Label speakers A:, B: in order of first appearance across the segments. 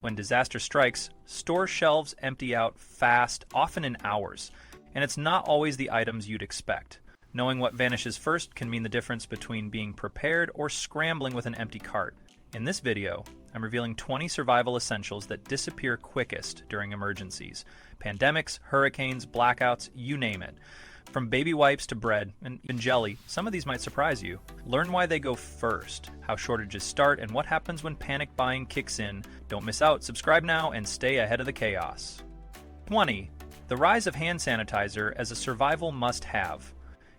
A: When disaster strikes, store shelves empty out fast, often in hours, and it's not always the items you'd expect. Knowing what vanishes first can mean the difference between being prepared or scrambling with an empty cart. In this video, I'm revealing 20 survival essentials that disappear quickest during emergencies. Pandemics, hurricanes, blackouts, you name it. From baby wipes to bread, and even jelly, some of these might surprise you. Learn why they go first, how shortages start, and what happens when panic buying kicks in. Don't miss out, subscribe now, and stay ahead of the chaos. 20. The rise of hand sanitizer as a survival must-have.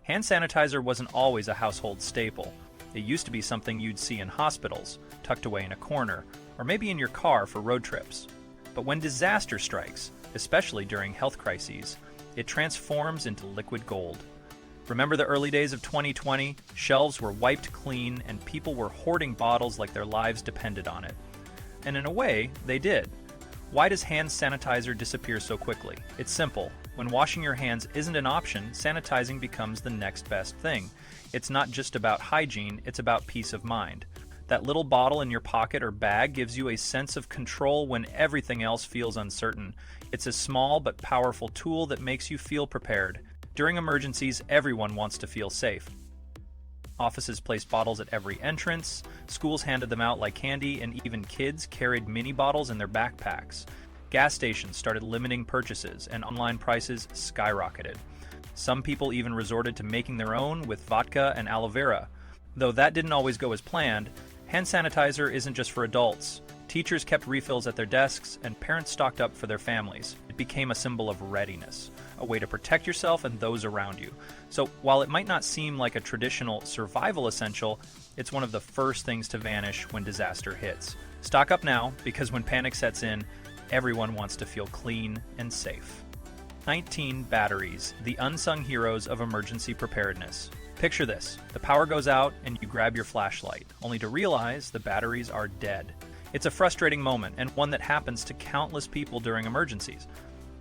A: Hand sanitizer wasn't always a household staple. It used to be something you'd see in hospitals, tucked away in a corner, or maybe in your car for road trips. But when disaster strikes, especially during health crises, it transforms into liquid gold. Remember the early days of 2020? Shelves were wiped clean and people were hoarding bottles like their lives depended on it. And in a way, they did. Why does hand sanitizer disappear so quickly? It's simple. When washing your hands isn't an option, sanitizing becomes the next best thing. It's not just about hygiene, it's about peace of mind. That little bottle in your pocket or bag gives you a sense of control when everything else feels uncertain. It's a small but powerful tool that makes you feel prepared. During emergencies, everyone wants to feel safe. Offices placed bottles at every entrance, schools handed them out like candy, and even kids carried mini bottles in their backpacks. Gas stations started limiting purchases, and online prices skyrocketed. Some people even resorted to making their own with vodka and aloe vera. Though that didn't always go as planned, hand sanitizer isn't just for adults. Teachers kept refills at their desks, and parents stocked up for their families. It became a symbol of readiness, a way to protect yourself and those around you. So while it might not seem like a traditional survival essential, it's one of the first things to vanish when disaster hits. Stock up now, because when panic sets in, everyone wants to feel clean and safe. 19. Batteries, the unsung heroes of emergency preparedness. Picture this. The power goes out and you grab your flashlight, only to realize the batteries are dead. It's a frustrating moment, and one that happens to countless people during emergencies.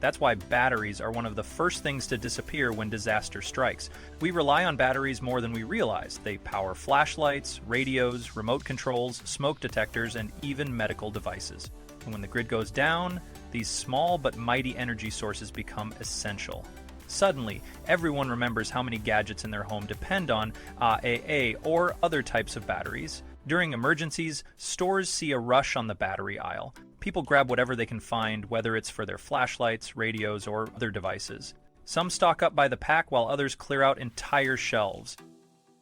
A: That's why batteries are one of the first things to disappear when disaster strikes. We rely on batteries more than we realize. They power flashlights, radios, remote controls, smoke detectors, and even medical devices. And when the grid goes down, these small but mighty energy sources become essential. Suddenly, everyone remembers how many gadgets in their home depend on AAA or other types of batteries. During emergencies, stores see a rush on the battery aisle. People grab whatever they can find, whether it's for their flashlights, radios, or other devices. Some stock up by the pack while others clear out entire shelves.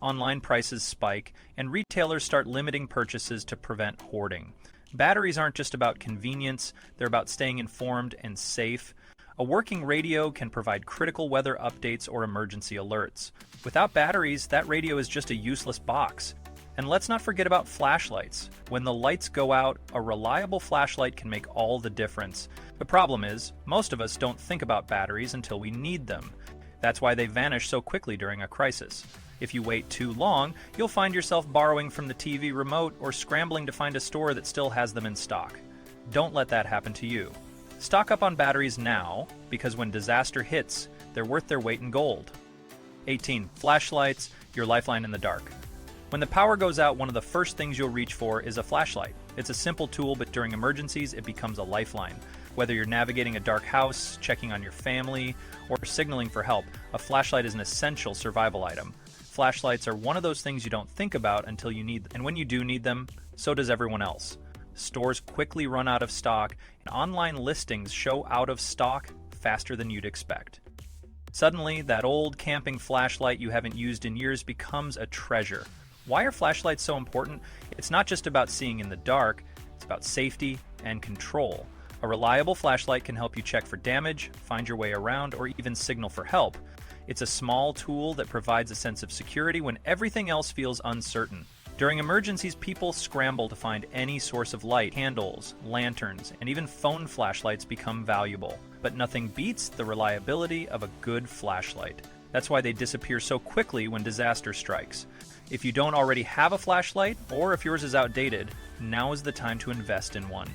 A: Online prices spike, and retailers start limiting purchases to prevent hoarding. Batteries aren't just about convenience, they're about staying informed and safe. A working radio can provide critical weather updates or emergency alerts. Without batteries, that radio is just a useless box. And let's not forget about flashlights. When the lights go out, a reliable flashlight can make all the difference. The problem is, most of us don't think about batteries until we need them. That's why they vanish so quickly during a crisis. If you wait too long, you'll find yourself borrowing from the TV remote or scrambling to find a store that still has them in stock. Don't let that happen to you. Stock up on batteries now, because when disaster hits, they're worth their weight in gold. 18. Flashlights, your lifeline in the dark. When the power goes out, one of the first things you'll reach for is a flashlight. It's a simple tool, but during emergencies, it becomes a lifeline. Whether you're navigating a dark house, checking on your family, or signaling for help, a flashlight is an essential survival item. Flashlights are one of those things you don't think about until you need them. And when you do need them, so does everyone else. Stores quickly run out of stock, and online listings show out of stock faster than you'd expect. Suddenly, that old camping flashlight you haven't used in years becomes a treasure. Why are flashlights so important? It's not just about seeing in the dark, it's about safety and control. A reliable flashlight can help you check for damage, find your way around, or even signal for help. It's a small tool that provides a sense of security when everything else feels uncertain. During emergencies, people scramble to find any source of light. Candles, lanterns, and even phone flashlights become valuable. But nothing beats the reliability of a good flashlight. That's why they disappear so quickly when disaster strikes. If you don't already have a flashlight, or if yours is outdated, now is the time to invest in one.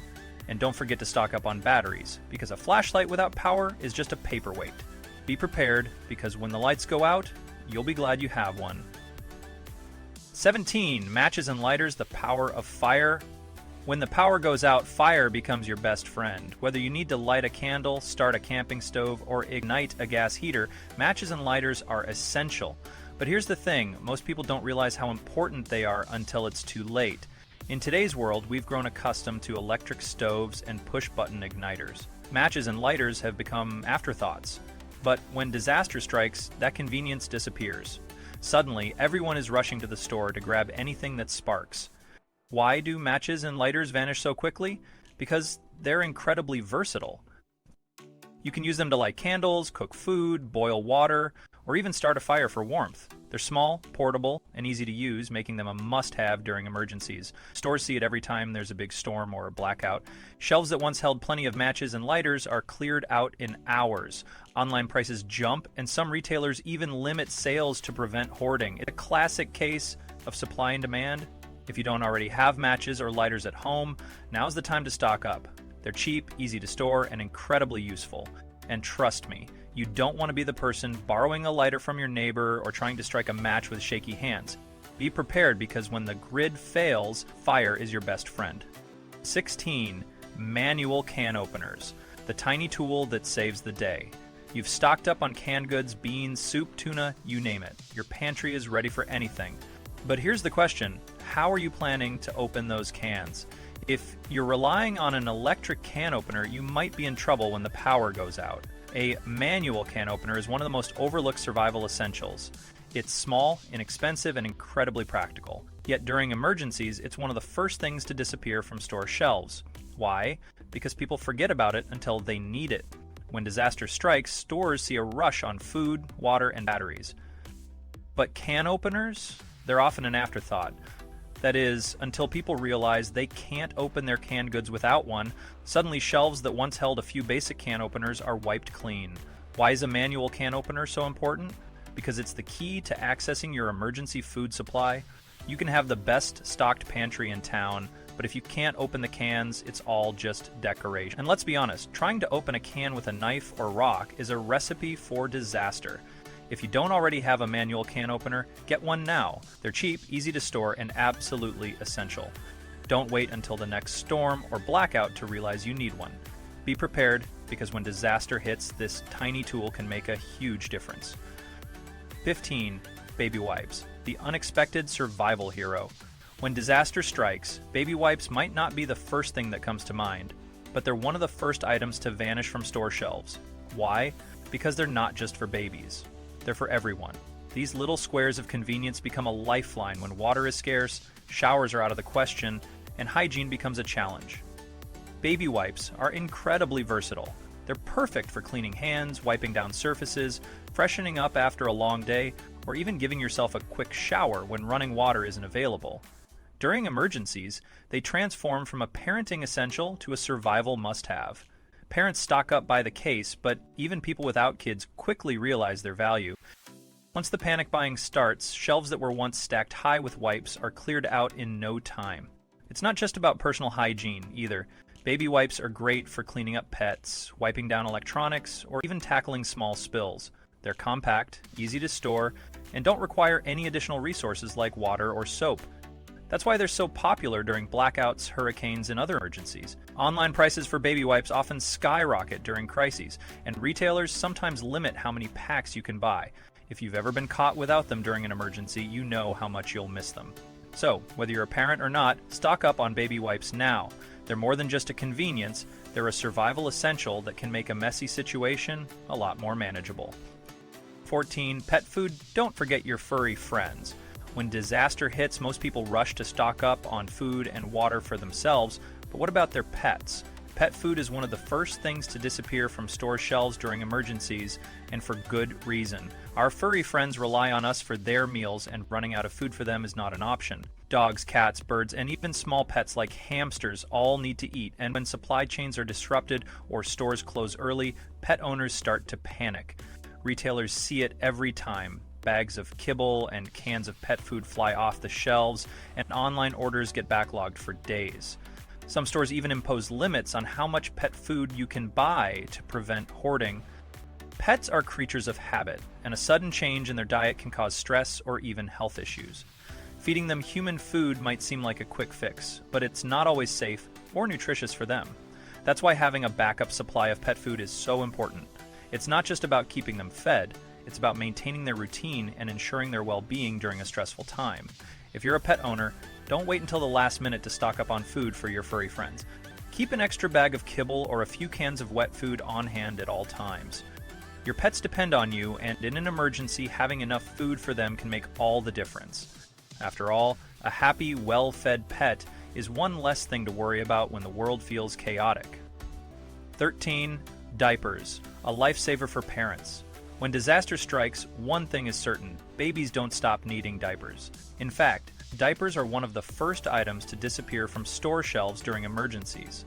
A: And don't forget to stock up on batteries, because a flashlight without power is just a paperweight. Be prepared, because when the lights go out, you'll be glad you have one. 17. Matches and lighters, the power of fire. When the power goes out, fire becomes your best friend. Whether you need to light a candle, start a camping stove, or ignite a gas heater, matches and lighters are essential. But here's the thing, most people don't realize how important they are until it's too late. In today's world, we've grown accustomed to electric stoves and push-button igniters. Matches and lighters have become afterthoughts. But when disaster strikes, that convenience disappears. Suddenly, everyone is rushing to the store to grab anything that sparks. Why do matches and lighters vanish so quickly? Because they're incredibly versatile. You can use them to light candles, cook food, boil water, or even start a fire for warmth. They're small, portable, and easy to use, making them a must-have during emergencies. Stores see it every time there's a big storm or a blackout. Shelves that once held plenty of matches and lighters are cleared out in hours. Online prices jump, and some retailers even limit sales to prevent hoarding. It's a classic case of supply and demand. If you don't already have matches or lighters at home, now's the time to stock up. They're cheap, easy to store, and incredibly useful. And trust me, you don't want to be the person borrowing a lighter from your neighbor or trying to strike a match with shaky hands. Be prepared because when the grid fails, fire is your best friend. 16. Manual can openers. The tiny tool that saves the day. You've stocked up on canned goods, beans, soup, tuna, you name it. Your pantry is ready for anything. But here's the question, how are you planning to open those cans? If you're relying on an electric can opener, you might be in trouble when the power goes out. A manual can opener is one of the most overlooked survival essentials. It's small, inexpensive, and incredibly practical. Yet during emergencies, it's one of the first things to disappear from store shelves. Why? Because people forget about it until they need it. When disaster strikes, stores see a rush on food, water, and batteries. But can openers? They're often an afterthought. That is, until people realize they can't open their canned goods without one, suddenly shelves that once held a few basic can openers are wiped clean. Why is a manual can opener so important? Because it's the key to accessing your emergency food supply. You can have the best stocked pantry in town, but if you can't open the cans, it's all just decoration. And let's be honest, trying to open a can with a knife or rock is a recipe for disaster. If you don't already have a manual can opener, get one now. They're cheap, easy to store, and absolutely essential. Don't wait until the next storm or blackout to realize you need one. Be prepared, because when disaster hits, this tiny tool can make a huge difference. 15. Baby wipes, the unexpected survival hero. When disaster strikes, baby wipes might not be the first thing that comes to mind, but they're one of the first items to vanish from store shelves. Why? Because they're not just for babies. They're for everyone. These little squares of convenience become a lifeline when water is scarce, showers are out of the question, and hygiene becomes a challenge. Baby wipes are incredibly versatile. They're perfect for cleaning hands, wiping down surfaces, freshening up after a long day, or even giving yourself a quick shower when running water isn't available. During emergencies, they transform from a parenting essential to a survival must-have. Parents stock up by the case, but even people without kids quickly realize their value. Once the panic buying starts, shelves that were once stacked high with wipes are cleared out in no time. It's not just about personal hygiene, either. Baby wipes are great for cleaning up pets, wiping down electronics, or even tackling small spills. They're compact, easy to store, and don't require any additional resources like water or soap. That's why they're so popular during blackouts, hurricanes, and other emergencies. Online prices for baby wipes often skyrocket during crises, and retailers sometimes limit how many packs you can buy. If you've ever been caught without them during an emergency, you know how much you'll miss them. So, whether you're a parent or not, stock up on baby wipes now. They're more than just a convenience, they're a survival essential that can make a messy situation a lot more manageable. 14. Pet food. Don't forget your furry friends. When disaster hits, most people rush to stock up on food and water for themselves, but what about their pets? Pet food is one of the first things to disappear from store shelves during emergencies, and for good reason. Our furry friends rely on us for their meals, and running out of food for them is not an option. Dogs, cats, birds, and even small pets like hamsters all need to eat, and when supply chains are disrupted or stores close early, pet owners start to panic. Retailers see it every time. Bags of kibble and cans of pet food fly off the shelves, and online orders get backlogged for days. Some stores even impose limits on how much pet food you can buy to prevent hoarding. Pets are creatures of habit, and a sudden change in their diet can cause stress or even health issues. Feeding them human food might seem like a quick fix, but it's not always safe or nutritious for them. That's why having a backup supply of pet food is so important. It's not just about keeping them fed, it's about maintaining their routine and ensuring their well-being during a stressful time. If you're a pet owner, don't wait until the last minute to stock up on food for your furry friends. Keep an extra bag of kibble or a few cans of wet food on hand at all times. Your pets depend on you, and in an emergency, having enough food for them can make all the difference. After all, a happy, well-fed pet is one less thing to worry about when the world feels chaotic. 13. Diapers, a lifesaver for parents. When disaster strikes, one thing is certain: babies don't stop needing diapers. In fact, diapers are one of the first items to disappear from store shelves during emergencies.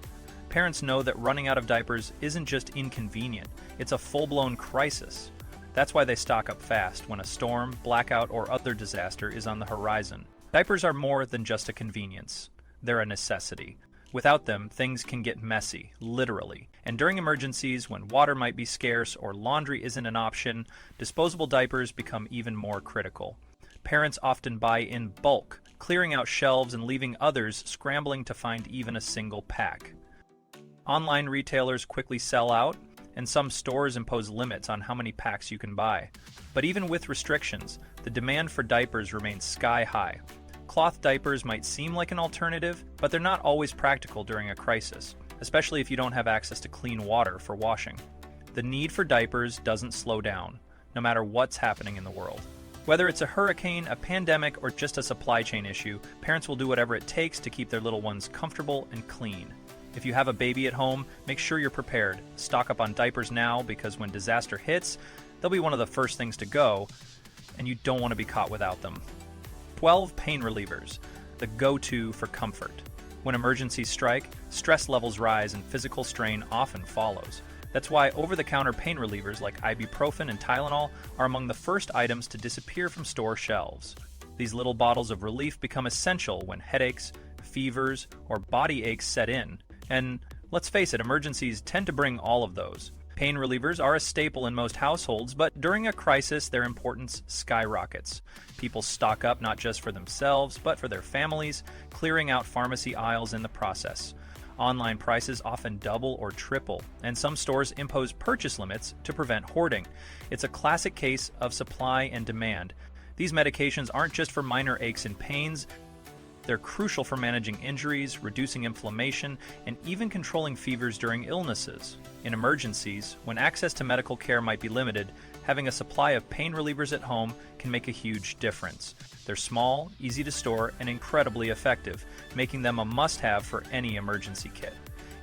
A: Parents know that running out of diapers isn't just inconvenient, it's a full-blown crisis. That's why they stock up fast when a storm, blackout, or other disaster is on the horizon. Diapers are more than just a convenience. They're a necessity. Without them, things can get messy, literally. And during emergencies, when water might be scarce or laundry isn't an option, disposable diapers become even more critical. Parents often buy in bulk, clearing out shelves and leaving others scrambling to find even a single pack. Online retailers quickly sell out, and some stores impose limits on how many packs you can buy. But even with restrictions, the demand for diapers remains sky high. Cloth diapers might seem like an alternative, but they're not always practical during a crisis, especially if you don't have access to clean water for washing. The need for diapers doesn't slow down, no matter what's happening in the world. Whether it's a hurricane, a pandemic, or just a supply chain issue, parents will do whatever it takes to keep their little ones comfortable and clean. If you have a baby at home, make sure you're prepared. Stock up on diapers now, because when disaster hits, they'll be one of the first things to go, and you don't want to be caught without them. 12 pain relievers, the go-to for comfort. When emergencies strike, stress levels rise and physical strain often follows. That's why over-the-counter pain relievers like ibuprofen and Tylenol are among the first items to disappear from store shelves. These little bottles of relief become essential when headaches, fevers, or body aches set in. And let's face it, emergencies tend to bring all of those. Pain relievers are a staple in most households, but during a crisis, their importance skyrockets. People stock up not just for themselves, but for their families, clearing out pharmacy aisles in the process. Online prices often double or triple, and some stores impose purchase limits to prevent hoarding. It's a classic case of supply and demand. These medications aren't just for minor aches and pains. They're crucial for managing injuries, reducing inflammation, and even controlling fevers during illnesses. In emergencies, when access to medical care might be limited, having a supply of pain relievers at home can make a huge difference. They're small, easy to store, and incredibly effective, making them a must-have for any emergency kit.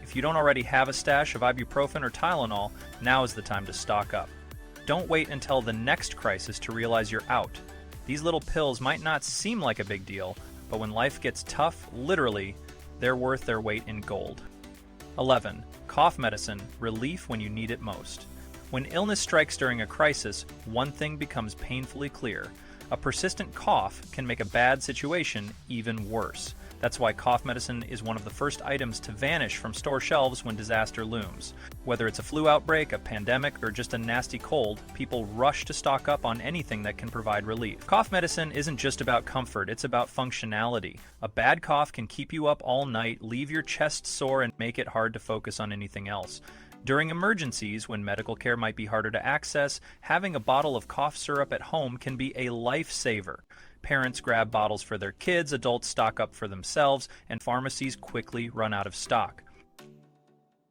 A: If you don't already have a stash of ibuprofen or Tylenol, now is the time to stock up. Don't wait until the next crisis to realize you're out. These little pills might not seem like a big deal, but when life gets tough, literally, they're worth their weight in gold. 11. Cough medicine, relief when you need it most. When illness strikes during a crisis, one thing becomes painfully clear. A persistent cough can make a bad situation even worse. That's why cough medicine is one of the first items to vanish from store shelves when disaster looms. Whether it's a flu outbreak, a pandemic, or just a nasty cold, people rush to stock up on anything that can provide relief. Cough medicine isn't just about comfort, it's about functionality. A bad cough can keep you up all night, leave your chest sore, and make it hard to focus on anything else. During emergencies, when medical care might be harder to access, having a bottle of cough syrup at home can be a lifesaver. Parents grab bottles for their kids, adults stock up for themselves, and pharmacies quickly run out of stock.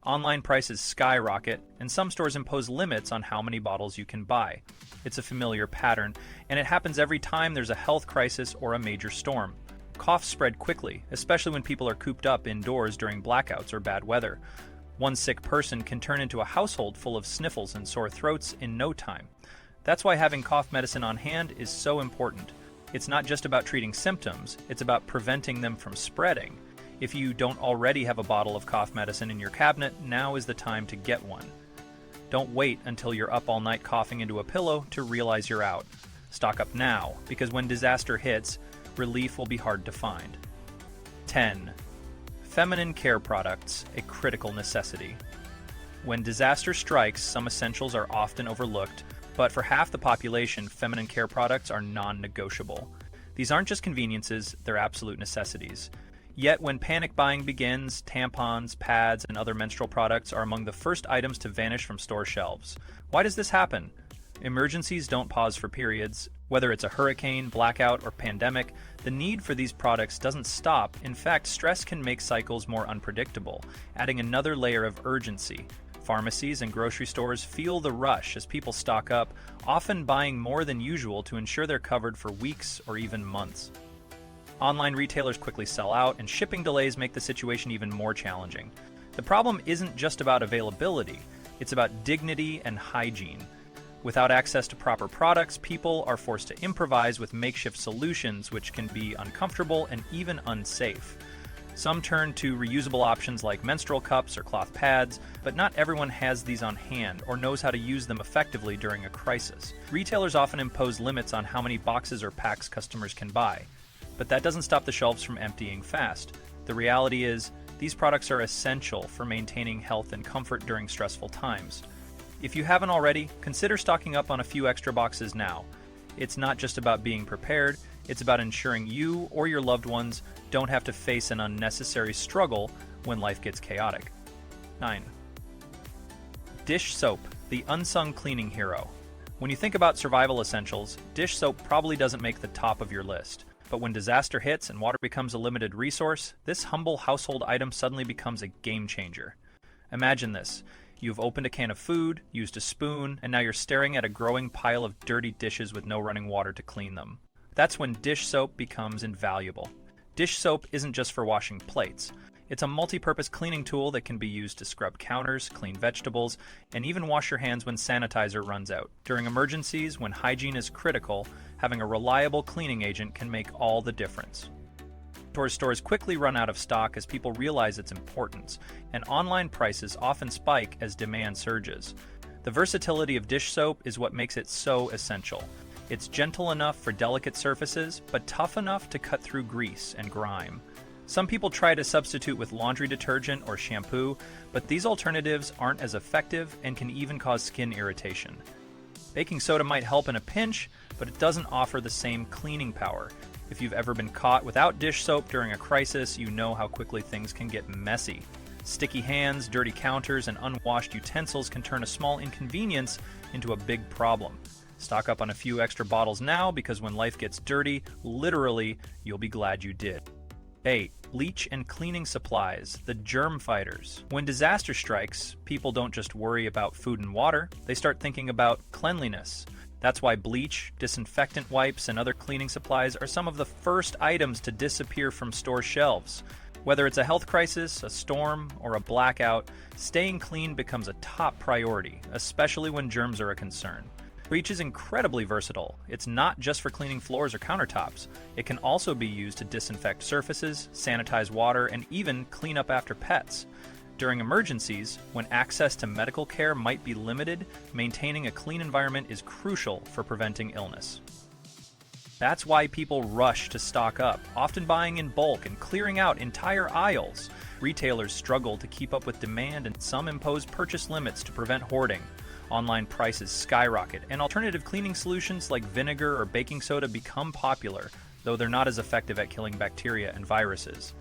A: Online prices skyrocket, and some stores impose limits on how many bottles you can buy. It's a familiar pattern, and it happens every time there's a health crisis or a major storm. Coughs spread quickly, especially when people are cooped up indoors during blackouts or bad weather. One sick person can turn into a household full of sniffles and sore throats in no time. That's why having cough medicine on hand is so important. It's not just about treating symptoms, it's about preventing them from spreading. If you don't already have a bottle of cough medicine in your cabinet, now is the time to get one. Don't wait until you're up all night coughing into a pillow to realize you're out. Stock up now, because when disaster hits, relief will be hard to find. 10. Feminine care products, a critical necessity. When disaster strikes, some essentials are often overlooked, but for half the population, feminine care products are non-negotiable. These aren't just conveniences, they're absolute necessities. Yet when panic buying begins, tampons, pads, and other menstrual products are among the first items to vanish from store shelves. Why does this happen? Emergencies don't pause for periods. Whether it's a hurricane, blackout, or pandemic, the need for these products doesn't stop. In fact, stress can make cycles more unpredictable, adding another layer of urgency. Pharmacies and grocery stores feel the rush as people stock up, often buying more than usual to ensure they're covered for weeks or even months. Online retailers quickly sell out, and shipping delays make the situation even more challenging. The problem isn't just about availability, it's about dignity and hygiene. Without access to proper products, people are forced to improvise with makeshift solutions, which can be uncomfortable and even unsafe. Some turn to reusable options like menstrual cups or cloth pads, but not everyone has these on hand or knows how to use them effectively during a crisis. Retailers often impose limits on how many boxes or packs customers can buy, but that doesn't stop the shelves from emptying fast. The reality is, these products are essential for maintaining health and comfort during stressful times. If you haven't already, consider stocking up on a few extra boxes now. It's not just about being prepared, it's about ensuring you or your loved ones don't have to face an unnecessary struggle when life gets chaotic. 9. Dish soap, the unsung cleaning hero. When you think about survival essentials, dish soap probably doesn't make the top of your list. But when disaster hits and water becomes a limited resource, this humble household item suddenly becomes a game changer. Imagine this. You've opened a can of food, used a spoon, and now you're staring at a growing pile of dirty dishes with no running water to clean them. That's when dish soap becomes invaluable. Dish soap isn't just for washing plates. It's a multi-purpose cleaning tool that can be used to scrub counters, clean vegetables, and even wash your hands when sanitizer runs out. During emergencies, when hygiene is critical, having a reliable cleaning agent can make all the difference. Stores quickly run out of stock as people realize its importance, and online prices often spike as demand surges. The versatility of dish soap is what makes it so essential. It's gentle enough for delicate surfaces, but tough enough to cut through grease and grime. Some people try to substitute with laundry detergent or shampoo, but these alternatives aren't as effective and can even cause skin irritation. Baking soda might help in a pinch, but it doesn't offer the same cleaning power. If you've ever been caught without dish soap during a crisis, you know how quickly things can get messy. Sticky hands, dirty counters, and unwashed utensils can turn a small inconvenience into a big problem. Stock up on a few extra bottles now, because when life gets dirty, literally, you'll be glad you did. 8. Bleach and cleaning supplies, the germ fighters. When disaster strikes, people don't just worry about food and water, they start thinking about cleanliness. That's why bleach, disinfectant wipes, and other cleaning supplies are some of the first items to disappear from store shelves. Whether it's a health crisis, a storm, or a blackout, staying clean becomes a top priority, especially when germs are a concern. Bleach is incredibly versatile. It's not just for cleaning floors or countertops. It can also be used to disinfect surfaces, sanitize water, and even clean up after pets. During emergencies, when access to medical care might be limited, maintaining a clean environment is crucial for preventing illness. That's why people rush to stock up, often buying in bulk and clearing out entire aisles. Retailers struggle to keep up with demand, and some impose purchase limits to prevent hoarding. Online prices skyrocket, and alternative cleaning solutions like vinegar or baking soda become popular, though they're not as effective at killing bacteria and viruses.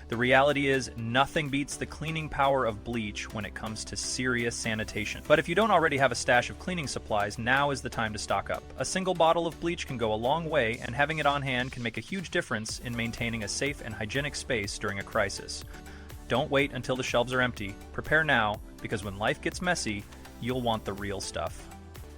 A: The reality is, nothing beats the cleaning power of bleach when it comes to serious sanitation. But if you don't already have a stash of cleaning supplies, now is the time to stock up. A single bottle of bleach can go a long way, and having it on hand can make a huge difference in maintaining a safe and hygienic space during a crisis. Don't wait until the shelves are empty. Prepare now, because when life gets messy, you'll want the real stuff.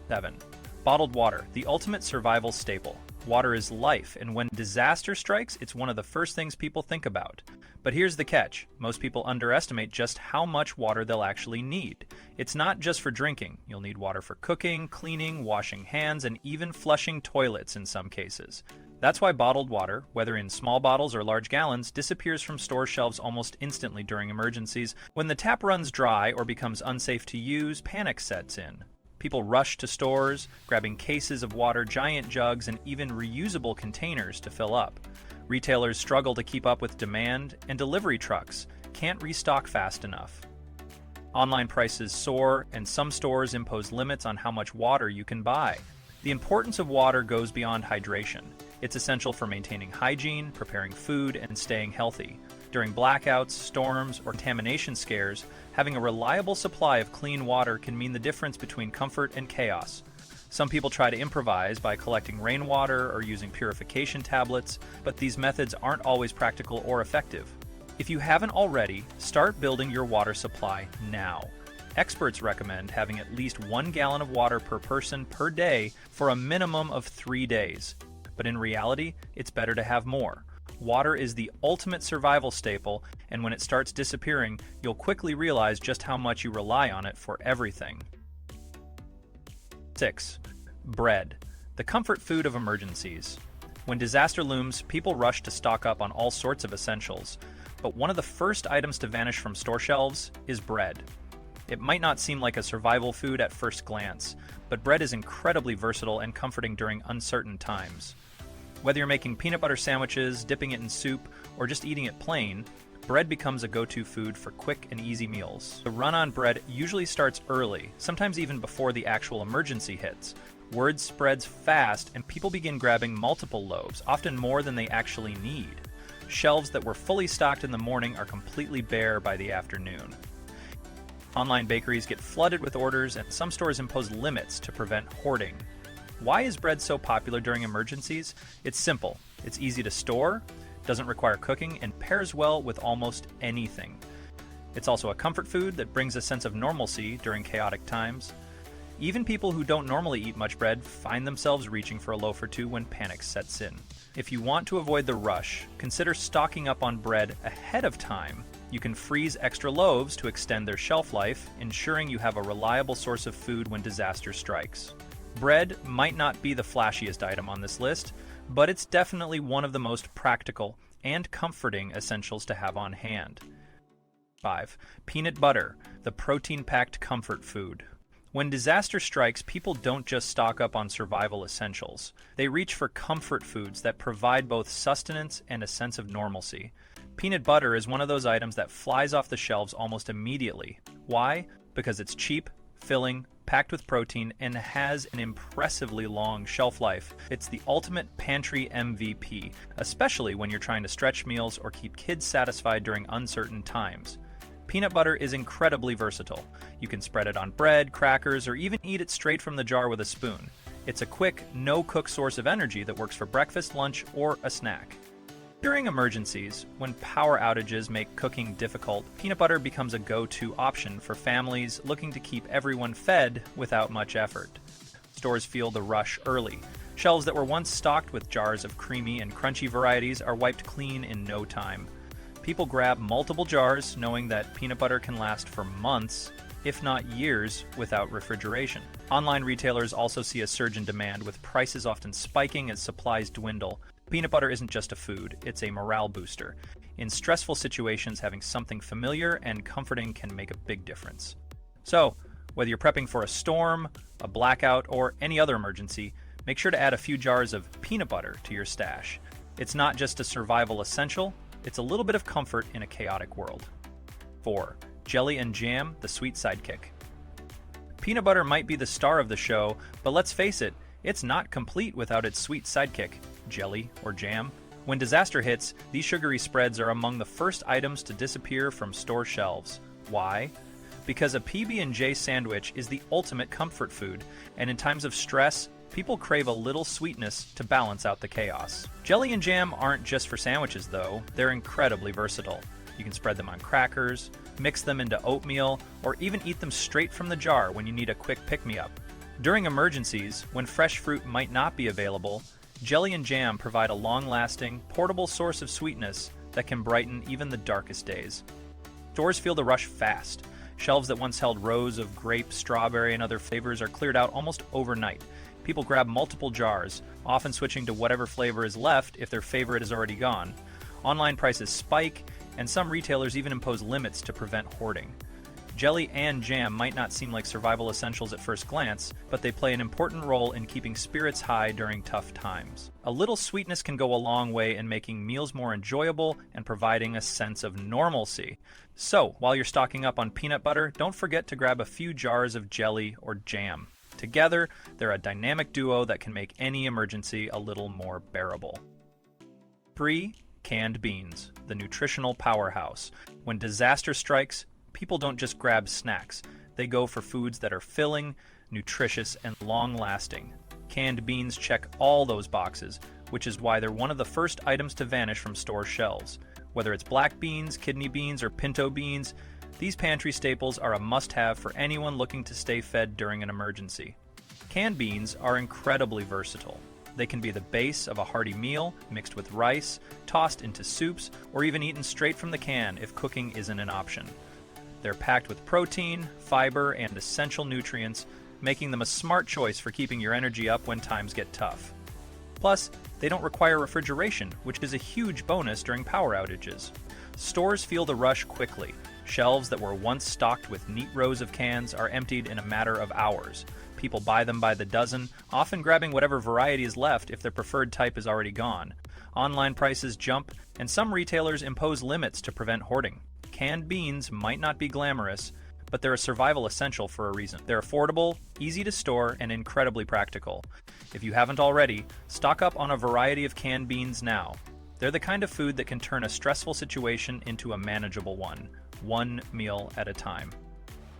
A: 7. Bottled water, the ultimate survival staple. Water is life, and when disaster strikes, it's one of the first things people think about. But here's the catch. Most people underestimate just how much water they'll actually need. It's not just for drinking. You'll need water for cooking, cleaning, washing hands, and even flushing toilets in some cases. That's why bottled water, whether in small bottles or large gallons, disappears from store shelves almost instantly during emergencies. When the tap runs dry or becomes unsafe to use, panic sets in. People rush to stores, grabbing cases of water, giant jugs, and even reusable containers to fill up. Retailers struggle to keep up with demand, and delivery trucks can't restock fast enough. Online prices soar, and some stores impose limits on how much water you can buy. The importance of water goes beyond hydration. It's essential for maintaining hygiene, preparing food, and staying healthy. During blackouts, storms, or contamination scares, having a reliable supply of clean water can mean the difference between comfort and chaos. Some people try to improvise by collecting rainwater or using purification tablets, but these methods aren't always practical or effective. If you haven't already, start building your water supply now. Experts recommend having at least 1 gallon of water per person per day for a minimum of 3 days. But in reality, it's better to have more. Water is the ultimate survival staple, and when it starts disappearing, you'll quickly realize just how much you rely on it for everything. 6. Bread, the comfort food of emergencies. When disaster looms, people rush to stock up on all sorts of essentials, but one of the first items to vanish from store shelves is bread. It might not seem like a survival food at first glance, but bread is incredibly versatile and comforting during uncertain times. Whether you're making peanut butter sandwiches, dipping it in soup, or just eating it plain, bread becomes a go-to food for quick and easy meals. The run on bread usually starts early, sometimes even before the actual emergency hits. Word spreads fast, and people begin grabbing multiple loaves, often more than they actually need. Shelves that were fully stocked in the morning are completely bare by the afternoon. Online bakeries get flooded with orders, and some stores impose limits to prevent hoarding. Why is bread so popular during emergencies? It's simple. It's easy to store, doesn't require cooking, and pairs well with almost anything. It's also a comfort food that brings a sense of normalcy during chaotic times. Even people who don't normally eat much bread find themselves reaching for a loaf or two when panic sets in. If you want to avoid the rush, consider stocking up on bread ahead of time. You can freeze extra loaves to extend their shelf life, ensuring you have a reliable source of food when disaster strikes. Bread might not be the flashiest item on this list, but it's definitely one of the most practical and comforting essentials to have on hand. 5. Peanut butter, the protein-packed comfort food. When disaster strikes, people don't just stock up on survival essentials. They reach for comfort foods that provide both sustenance and a sense of normalcy. Peanut butter is one of those items that flies off the shelves almost immediately. Why? Because it's cheap, filling, packed with protein, and has an impressively long shelf life. It's the ultimate pantry MVP, especially when you're trying to stretch meals or keep kids satisfied during uncertain times. Peanut butter is incredibly versatile. You can spread it on bread, crackers, or even eat it straight from the jar with a spoon. It's a quick, no-cook source of energy that works for breakfast, lunch, or a snack. During emergencies, when power outages make cooking difficult, peanut butter becomes a go-to option for families looking to keep everyone fed without much effort. Stores feel the rush early. Shelves that were once stocked with jars of creamy and crunchy varieties are wiped clean in no time. People grab multiple jars, knowing that peanut butter can last for months, if not years, without refrigeration. Online retailers also see a surge in demand, with prices often spiking as supplies dwindle. Peanut butter isn't just a food, it's a morale booster. In stressful situations, having something familiar and comforting can make a big difference. So, whether you're prepping for a storm, a blackout, or any other emergency, make sure to add a few jars of peanut butter to your stash. It's not just a survival essential, it's a little bit of comfort in a chaotic world. 4. Jelly and jam, the sweet sidekick. Peanut butter might be the star of the show, but let's face it, it's not complete without its sweet sidekick, jelly or jam. When disaster hits, these sugary spreads are among the first items to disappear from store shelves. Why? Because a PB&J sandwich is the ultimate comfort food, and in times of stress, people crave a little sweetness to balance out the chaos. Jelly and jam aren't just for sandwiches though, they're incredibly versatile. You can spread them on crackers, mix them into oatmeal, or even eat them straight from the jar when you need a quick pick-me-up. During emergencies, when fresh fruit might not be available, jelly and jam provide a long-lasting, portable source of sweetness that can brighten even the darkest days. Stores feel the rush fast. Shelves that once held rows of grape, strawberry, and other flavors are cleared out almost overnight. People grab multiple jars, often switching to whatever flavor is left if their favorite is already gone. Online prices spike, and some retailers even impose limits to prevent hoarding. Jelly and jam might not seem like survival essentials at first glance, but they play an important role in keeping spirits high during tough times. A little sweetness can go a long way in making meals more enjoyable and providing a sense of normalcy. So, while you're stocking up on peanut butter, don't forget to grab a few jars of jelly or jam. Together, they're a dynamic duo that can make any emergency a little more bearable. 3. Canned beans, the nutritional powerhouse. When disaster strikes, people don't just grab snacks. They go for foods that are filling, nutritious, and long-lasting. Canned beans check all those boxes, which is why they're one of the first items to vanish from store shelves. Whether it's black beans, kidney beans, or pinto beans, these pantry staples are a must-have for anyone looking to stay fed during an emergency. Canned beans are incredibly versatile. They can be the base of a hearty meal, mixed with rice, tossed into soups, or even eaten straight from the can if cooking isn't an option. They're packed with protein, fiber, and essential nutrients, making them a smart choice for keeping your energy up when times get tough. Plus, they don't require refrigeration, which is a huge bonus during power outages. Stores feel the rush quickly. Shelves that were once stocked with neat rows of cans are emptied in a matter of hours. People buy them by the dozen, often grabbing whatever variety is left if their preferred type is already gone. Online prices jump, and some retailers impose limits to prevent hoarding. Canned beans might not be glamorous, but they're a survival essential for a reason. They're affordable, easy to store, and incredibly practical. If you haven't already, stock up on a variety of canned beans now. They're the kind of food that can turn a stressful situation into a manageable one meal at a time.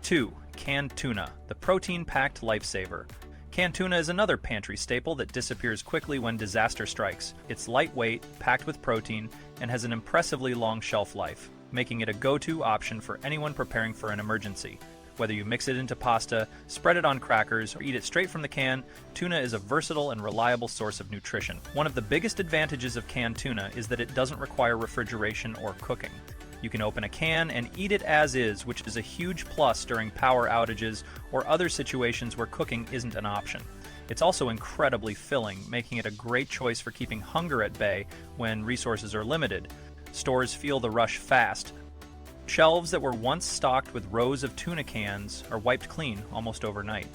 A: 2. Canned tuna, the protein-packed lifesaver. Canned tuna is another pantry staple that disappears quickly when disaster strikes. It's lightweight, packed with protein, and has an impressively long shelf life, making it a go-to option for anyone preparing for an emergency. Whether you mix it into pasta, spread it on crackers, or eat it straight from the can, tuna is a versatile and reliable source of nutrition. One of the biggest advantages of canned tuna is that it doesn't require refrigeration or cooking. You can open a can and eat it as is, which is a huge plus during power outages or other situations where cooking isn't an option. It's also incredibly filling, making it a great choice for keeping hunger at bay when resources are limited. Stores feel the rush fast. Shelves that were once stocked with rows of tuna cans are wiped clean almost overnight.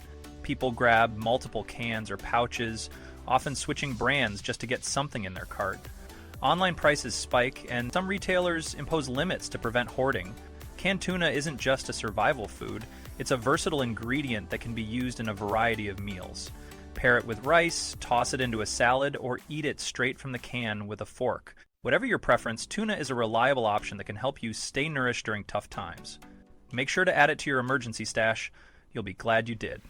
A: People grab multiple cans or pouches, often switching brands just to get something in their cart. Online prices spike, and some retailers impose limits to prevent hoarding. Canned tuna isn't just a survival food, it's a versatile ingredient that can be used in a variety of meals. Pair it with rice, toss it into a salad, or eat it straight from the can with a fork. Whatever your preference, tuna is a reliable option that can help you stay nourished during tough times. Make sure to add it to your emergency stash. You'll be glad you did.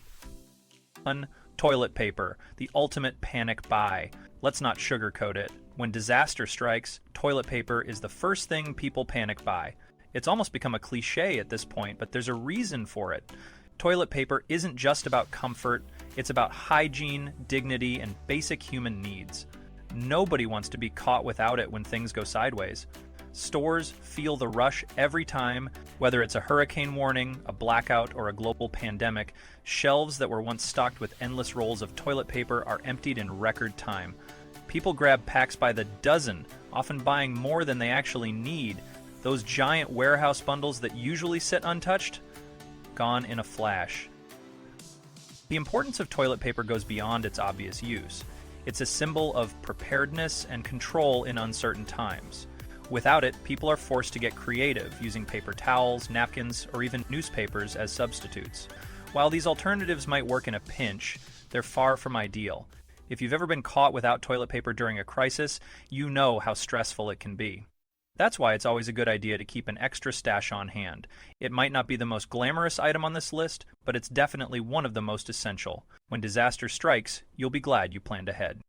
A: 1. Toilet paper, the ultimate panic buy. Let's not sugarcoat it. When disaster strikes, toilet paper is the first thing people panic buy. It's almost become a cliche at this point, but there's a reason for it. Toilet paper isn't just about comfort, it's about hygiene, dignity, and basic human needs. Nobody wants to be caught without it when things go sideways. Stores feel the rush every time, whether it's a hurricane warning, a blackout, or a global pandemic. Shelves that were once stocked with endless rolls of toilet paper are emptied in record time. People grab packs by the dozen, often buying more than they actually need. Those giant warehouse bundles that usually sit untouched? Gone in a flash. The importance of toilet paper goes beyond its obvious use. It's a symbol of preparedness and control in uncertain times. Without it, people are forced to get creative, using paper towels, napkins, or even newspapers as substitutes. While these alternatives might work in a pinch, they're far from ideal. If you've ever been caught without toilet paper during a crisis, you know how stressful it can be. That's why it's always a good idea to keep an extra stash on hand. It might not be the most glamorous item on this list, but it's definitely one of the most essential. When disaster strikes, you'll be glad you planned ahead.